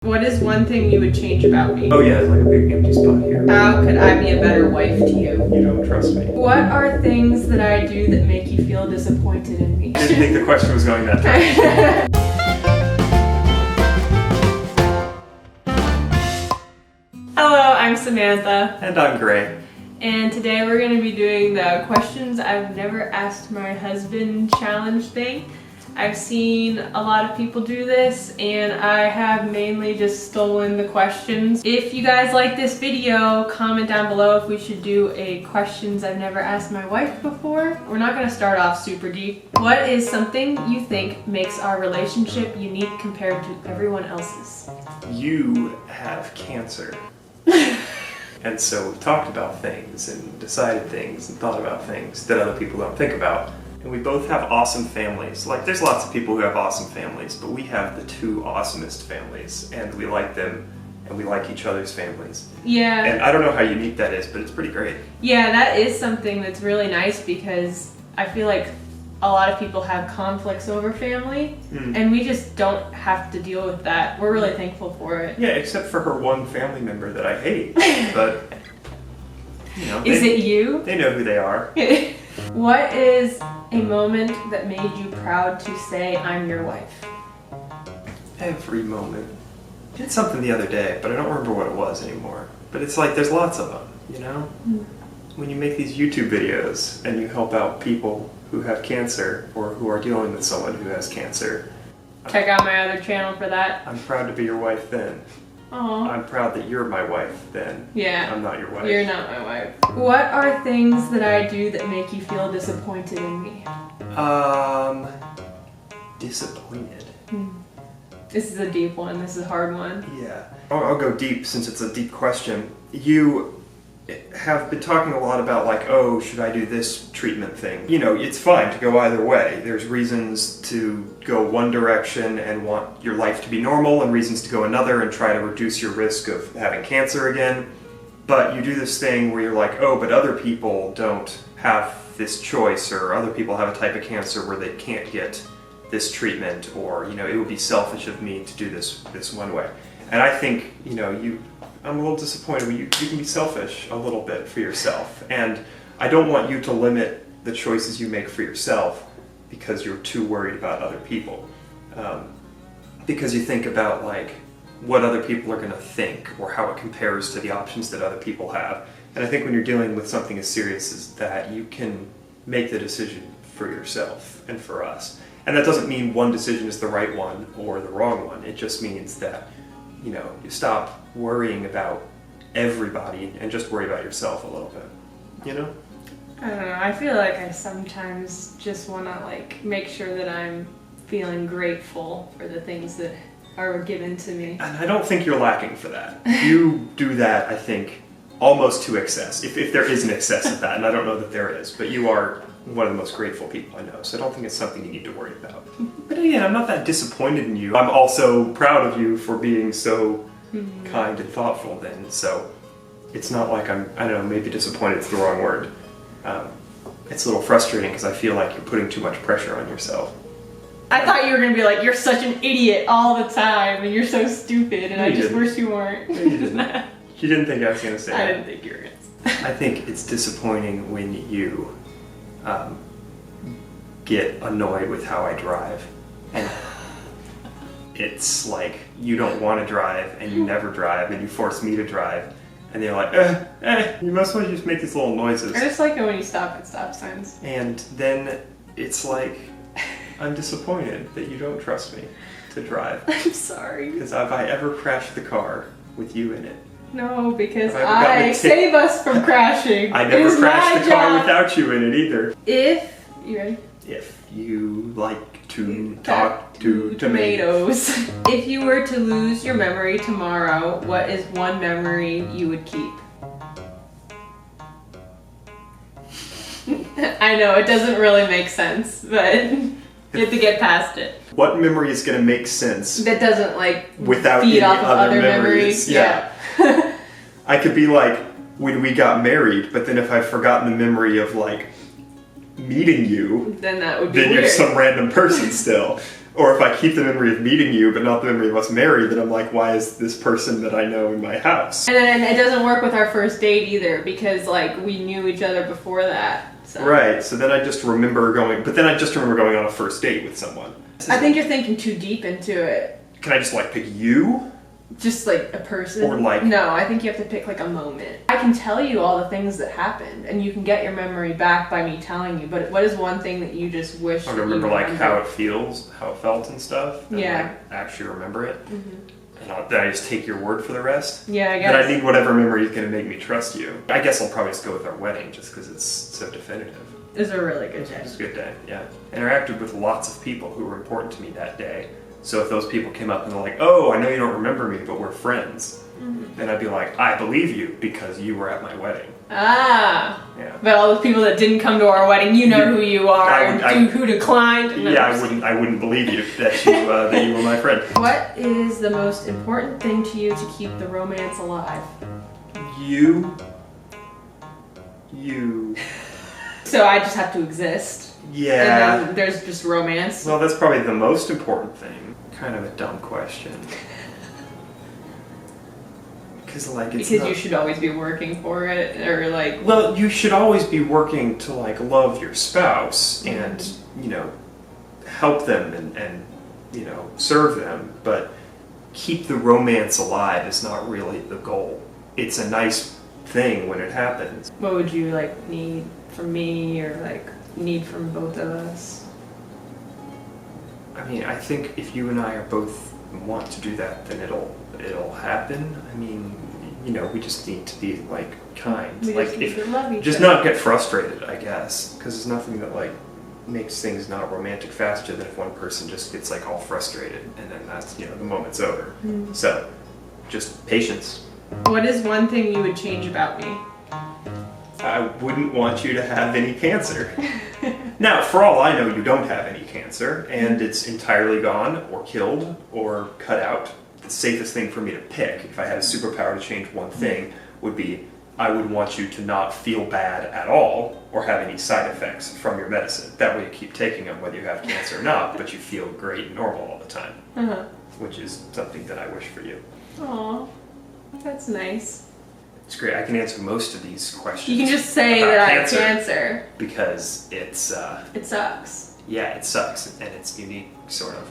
What is one thing you would change about me? Oh yeah, it's like a big empty spot here. How could I be a better wife to you? You don't trust me. What are things that I do that make you feel disappointed in me? I didn't think the question was going that direction. Hello, I'm Samantha. And I'm Gray. And today we're going to be doing the questions I've never asked my husband challenge thing. I've seen a lot of people do this and I have mainly just stolen the questions. If you guys like this video, comment down below if we should do a questions I've never asked my wife before. We're not going to start off super deep. What is something you think makes our relationship unique compared to everyone else's? You have cancer. And so we've talked about things and decided things and thought about things that other people don't think about. And we both have awesome families. Like, there's lots of people who have awesome families, but we have the two awesomest families, and we like them, and we like each other's families. Yeah. And I don't know how unique that is, but it's pretty great. Yeah, that is something that's really nice because I feel like a lot of people have conflicts over family, and we just don't have to deal with that. We're really thankful for it. Yeah, except for her one family member that I hate, but, you know. Is it you? They know who they are. What is a moment that made you proud to say, I'm your wife? Every moment. I did something the other day, but I don't remember what it was anymore. But it's like, there's lots of them, you know? When you make these YouTube videos and you help out people who have cancer or who are dealing with someone who has cancer. Check out my other channel for that. I'm proud to be your wife then. Aww. I'm proud that you're my wife then. Yeah. I'm not your wife. You're not my wife. What are things that I do that make you feel disappointed in me? Disappointed. This is a deep one. This is a hard one. Yeah. I'll go deep since it's a deep question. You have been talking a lot about, like, oh, should I do this treatment thing? You know, it's fine to go either way. There's reasons to go one direction and want your life to be normal, and reasons to go another and try to reduce your risk of having cancer again. But you do this thing where you're like, oh, but other people don't have this choice, or other people have a type of cancer where they can't get this treatment, or, you know, it would be selfish of me to do this one way. And I think, you know, I'm a little disappointed. You can be selfish a little bit for yourself. And I don't want you to limit the choices you make for yourself because you're too worried about other people. Because you think about, like, what other people are going to think or how it compares to the options that other people have. And I think when you're dealing with something as serious as that, you can make the decision for yourself and for us. And that doesn't mean one decision is the right one or the wrong one. It just means that, you know, you stop worrying about everybody and just worry about yourself a little bit, you know? I don't know. I feel like I sometimes just want to, like, make sure that I'm feeling grateful for the things that are given to me. And I don't think you're lacking for that. You do that, I think, almost to excess, if there is an excess of that, and I don't know that there is, but you are one of the most grateful people I know, so I don't think it's something you need to worry about. But again, I'm not that disappointed in you. I'm also proud of you for being so kind and thoughtful then, so it's not like I don't know, maybe disappointed is the wrong word. It's a little frustrating because I feel like you're putting too much pressure on yourself. I thought you were going to be like, you're such an idiot all the time, and you're so stupid, and No, I just didn't. wish you weren't. No, you didn't. You didn't think I was going to say that. I didn't think you were going to say I think it's disappointing when you get annoyed with how I drive. And it's like you don't want to drive and you never drive and you force me to drive. And they're like, you must want to just make these little noises. I just like it when you stop at stop signs. And then it's like, I'm disappointed that you don't trust me to drive. I'm sorry. Because have I ever crashed the car with you in it? No, because Have I ever gotten I a tick? save us from crashing. I It never is crashed my the car job. without you in it either. You ready? If you like to talk to tomatoes. tomatoes. If you were to lose your memory tomorrow, what is one memory you would keep? I know, it doesn't really make sense, but you have to get past it. What memory is going to make sense That doesn't, like, without feed any off of other memories. Yeah. I could be like, when we got married, but then if I've forgotten the memory of, like, meeting you, Then that would be then weird. you're some random person still. Or if I keep the memory of meeting you, but not the memory of us married, then I'm like, why is this person that I know in my house? And then it doesn't work with our first date either, because like we knew each other before that. So. Right, so then I just remember going on a first date with someone. I think you're thinking too deep into it. Can I just like pick you? Just like a person? Or like... No, I think you have to pick like a moment. I can tell you all the things that happened, and you can get your memory back by me telling you, but what is one thing that you just wish I remember like how it feels, how it felt and stuff. And yeah. like actually remember it. Mm-hmm. And then I just take your word for the rest. Yeah, I guess. Then I need whatever memory is going to make me trust you. I guess I'll probably just go with our wedding just because it's so definitive. It was a really good day. It was a good day, yeah. Interacted with lots of people who were important to me that day. So if those people came up and they're like, oh, I know you don't remember me, but we're friends, then I'd be like, I believe you because you were at my wedding. Ah. Yeah. But all those people that didn't come to our wedding, you know who you are, who declined. No, yeah, I wouldn't believe you that you were my friend. What is the most important thing to you to keep the romance alive? You. So I just have to exist. Yeah. And then there's just romance. Well, that's probably the most important thing. Kind of a dumb question. Because you should always be working for it, or like... Well, you should always be working to like love your spouse and, help them and serve them, but keep the romance alive is not really the goal. It's a nice thing when it happens. What would you like need from me, or like need from both of us? I mean, I think if you and I are both want to do that, then it'll happen. I mean, we just need to be like kind. We just need to love each just other. not get frustrated, I guess, because there's nothing that like makes things not romantic faster than if one person just gets like all frustrated, and then that's the moment's over. So, just patience. What is one thing you would change about me? I wouldn't want you to have any cancer. Now, for all I know, you don't have any cancer, and it's entirely gone, or killed, or cut out. The safest thing for me to pick, if I had a superpower to change one thing, would be I would want you to not feel bad at all, or have any side effects from your medicine. That way you keep taking them whether you have cancer or not, but you feel great and normal all the time. Which is something that I wish for you. Aw, that's nice. It's great. I can answer most of these questions. You can just say that I have cancer. Because it's... it sucks. Yeah, it sucks, and it's unique, sort of.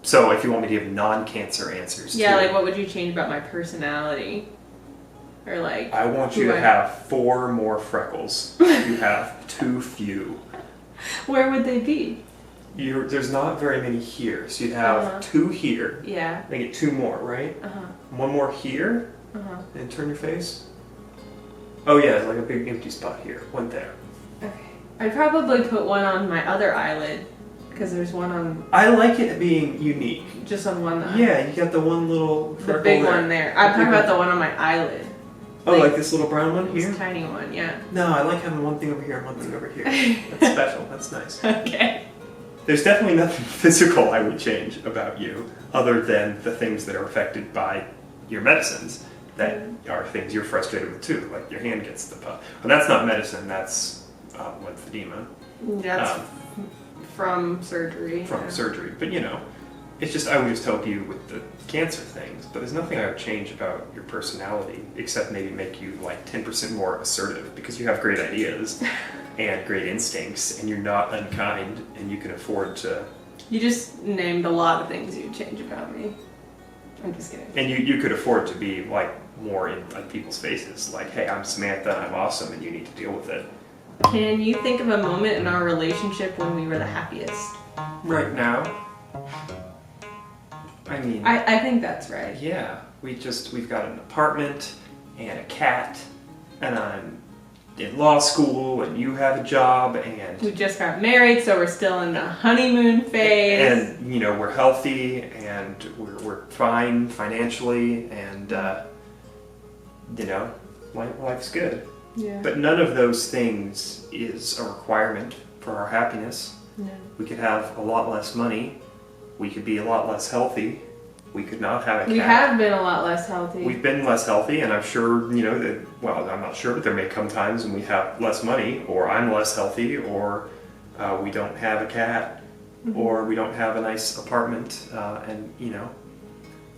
So if you want me to give non-cancer answers Yeah, too, like what would you change about my personality? Or like... I want you to have 4 more freckles. You have too few. Where would they be? There's not very many here, so you'd have 2 here. Yeah. Then get 2 more, right? 1 more here. And turn your face. Oh yeah, there's like a big empty spot here. 1 there. Okay. I'd probably put 1 on my other eyelid, because there's 1 on... I like it being unique. Just on 1 eye. Yeah, you got the 1 little freckle. The big one there. I'm talking about the 1 on my eyelid. Oh, like this little brown one here? This tiny one, yeah. No, I like having 1 thing over here and 1 thing over here. That's special. That's nice. Okay. There's definitely nothing physical I would change about you, other than the things that are affected by your medicines. That are things you're frustrated with too, like your hand gets the puff. But that's not medicine, that's lymphedema. That's from surgery. Surgery. But it's just, I would just help you with the cancer things. But there's nothing I would change about your personality, except maybe make you like 10% more assertive, because you have great ideas and great instincts, and you're not unkind, and you can afford to... You just named a lot of things you'd change about me. I'm just kidding. And you could afford to be like more in like people's faces, like, hey, I'm Samantha and I'm awesome and you need to deal with it. Can you think of a moment in our relationship when we were the happiest? Right now? I mean... I think that's right. Yeah. We've got an apartment and a cat, and I'm in law school and you have a job, and... We just got married, so we're still in the honeymoon phase. And, we're healthy and we're fine financially, and, life's good. Yeah. But none of those things is a requirement for our happiness. No. We could have a lot less money. We could be a lot less healthy. We could not have a cat. We have been a lot less healthy. We've been less healthy, and I'm sure, I'm not sure, but there may come times when we have less money, or I'm less healthy, or we don't have a cat, or we don't have a nice apartment, and you know,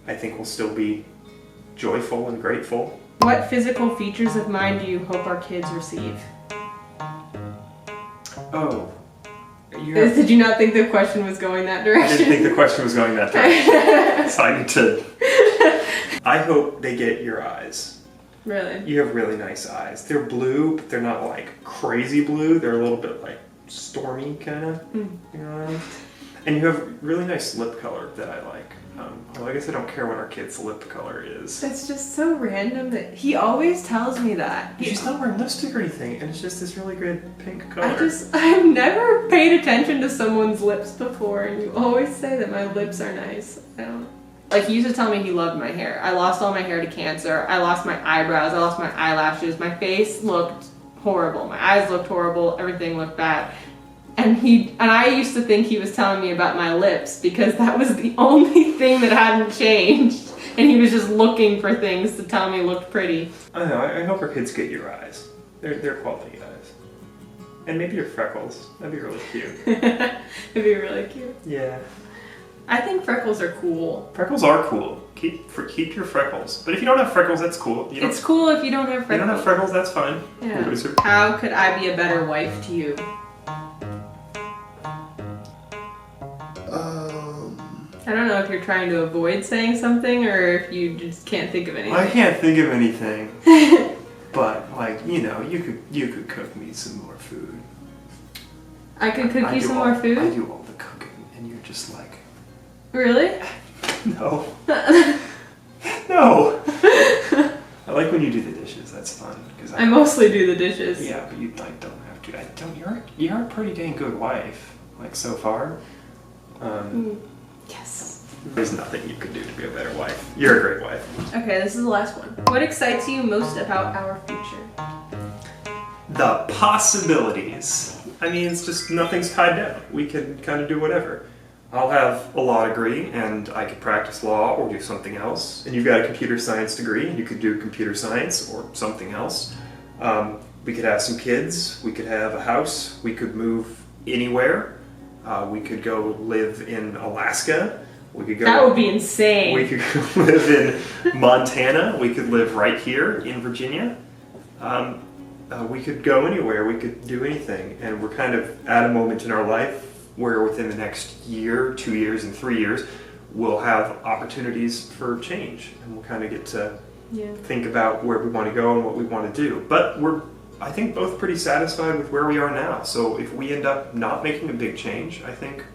I think we'll still be joyful and grateful. What physical features of mine do you hope our kids receive? Oh. Did you not think the question was going that direction? I didn't think the question was going that direction. So I need to... I hope they get your eyes. Really? You have really nice eyes. They're blue, but they're not like crazy blue. They're a little bit like stormy kind of. You know what I mean? And you have really nice lip color that I like. Well, I guess I don't care what our kid's lip color is. It's just so random that he always tells me that. She's not wearing lipstick or anything, and it's just this really good pink color. I've never paid attention to someone's lips before, and you always say that my lips are nice. I don't. Like, he used to tell me he loved my hair. I lost all my hair to cancer. I lost my eyebrows. I lost my eyelashes. My face looked horrible. My eyes looked horrible. Everything looked bad. And I used to think he was telling me about my lips because that was the only thing that hadn't changed. And he was just looking for things to tell me looked pretty. I don't know. I hope our kids get your eyes. They're quality eyes. And maybe your freckles. That'd be really cute. It'd be really cute. Yeah. I think freckles are cool. Freckles are cool. Keep your freckles. But if you don't have freckles, that's cool. It's cool if you don't have freckles. If you don't have freckles, that's fine. Yeah. How could I be a better wife to you? I don't know if you're trying to avoid saying something or if you just can't think of anything. I can't think of anything. But like, you know, you could cook me some more food. I could cook you some more food? I do all the cooking and you're just like... Really? No. No. I like when you do the dishes. That's fun. I mostly do the dishes. Yeah, but you like don't have to. You're a pretty dang good wife. Like so far. Yes. There's nothing you could do to be a better wife. You're a great wife. Okay, this is the last one. What excites you most about our future? The possibilities. I mean, it's just nothing's tied down. We can kind of do whatever. I'll have a law degree and I could practice law or do something else. And you've got a computer science degree and you could do computer science or something else. We could have some kids. We could have a house. We could move anywhere. We could go live in Alaska. We could go. That would be insane. We could go live in Montana. We could live right here in Virginia. We could go anywhere. We could do anything. And we're kind of at a moment in our life where within the next year, 2 years, and 3 years, we'll have opportunities for change. And we'll kind of get to think about where we want to go and what we want to do. But we're, I think, both pretty satisfied with where we are now. So if we end up not making a big change, I think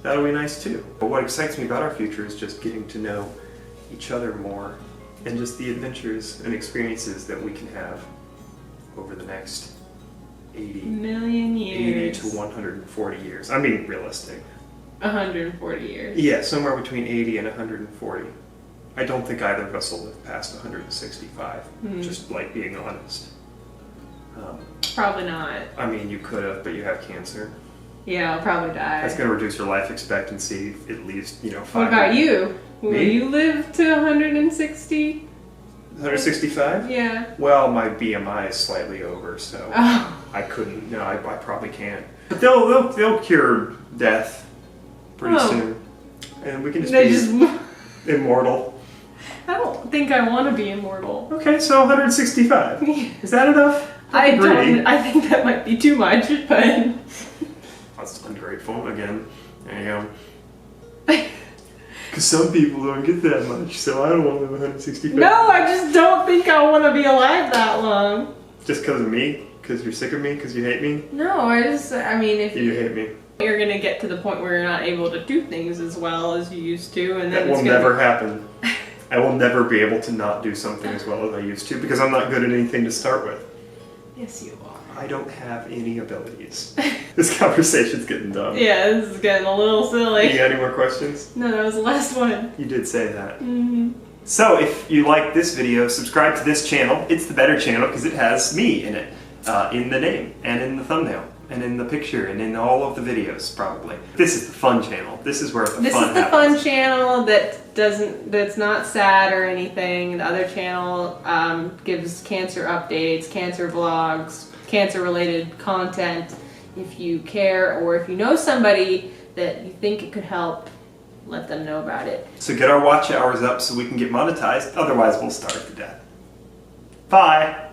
that'll be nice too. But what excites me about our future is just getting to know each other more and just the adventures and experiences that we can have over the next 80 million years. 80 to 140 years. I mean, realistic. 140 years. Yeah, somewhere between 80 and 140. I don't think either of us will live past 165, just like being honest. Probably not. I mean, you could have, but you have cancer. Yeah, I'll probably die. That's going to reduce your life expectancy at least, 5 What about years. you? Will you live to 160? 165? Yeah. Well, my BMI is slightly over, so I couldn't. No, I probably can't. But they'll cure death pretty soon, and we can just be immortal. I don't think I want to be immortal. Okay, so 165. Is that enough? I don't. I think that might be too much, but that's ungrateful again. There you go. Because some people don't get that much, so I don't want to live 165. No, I just don't think I want to be alive that long. Just because of me? Because you're sick of me? Because you hate me? No, I mean, if you hate me. You're going to get to the point where you're not able to do things as well as you used to, and then that will never happen. I will never be able to not do something as well as I used to because I'm not good at anything to start with. Yes, you are. I don't have any abilities. This conversation's getting dumb. Yeah, this is getting a little silly. You got any more questions? No, that was the last one. You did say that. So if you like this video, subscribe to this channel. It's the better channel because it has me in it, in the name and in the thumbnail and in the picture and in all of the videos probably. This is the fun channel. This is where the fun happens. This is the fun channel that's not sad or anything. The other channel gives cancer updates, cancer vlogs, cancer related content. If you care or if you know somebody that you think it could help, let them know about it. So get our watch hours up so we can get monetized, otherwise we'll starve to death. Bye!